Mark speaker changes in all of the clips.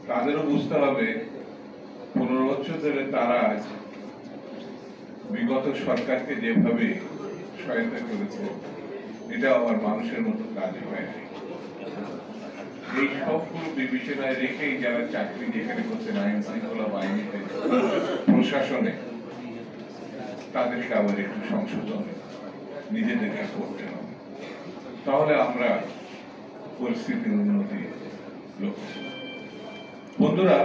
Speaker 1: তাদেরও বুঝতে হবে 15 বছর ধরে তারা বিগত সরকারকে যেভাবে সহায়তা করেছে, এটা আমার মানুষের মতো কাজ হয় না। এই সবগুলো বিবেচনায় রেখেই যারা চাকরি যেখানে করছেন আইন শৃঙ্খলা বাহিনীতে, প্রশাসনে, তাদেরকে আবার একটু সংশোধন নিজেদেরকে করতে হবে, তাহলে আমরা পরিস্থিতির উন্নতি লক্ষ্য। বন্ধুরা,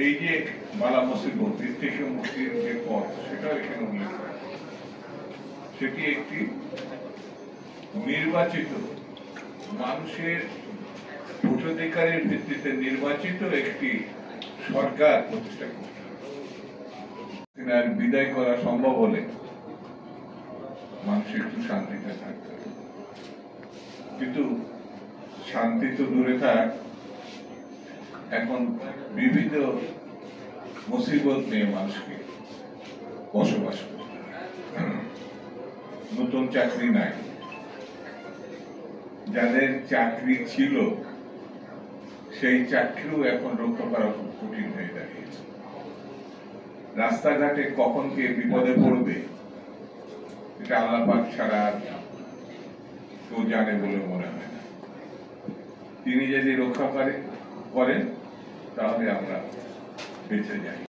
Speaker 1: এই যে বালা মুসিবত থেকে মুক্তির যে পথ, সেটাও এখানে উল্লেখ করা, সেটি একটি নির্বাচিত মানুষের ভোটাধিকারের ভিত্তিতে নির্বাচিত একটি সরকার প্রতিষ্ঠা করতে হবে। বিদায় করা সম্ভব হলে মানুষ একটু শান্তিতে থাকতে হবে, কিন্তু শান্তি তো দূরে থাক, এখন বিবিধ মুসিবত নিয়ে মানুষকে বসবাস করতে হয়। নতুন চাকরি নাই, যাদের চাকরি ছিল সেই চাকরিও এখন রক্ষা করা খুব কঠিন হয়ে দাঁড়িয়েছে। রাস্তাঘাটে কখন কে বিপদে পড়বে এটা আল্লাহ পাক ছাড়া কেউ জানে বলে মনে হয় না। তিনি যদি রক্ষা করেন তাহলে আমরা বেঁচে যাই।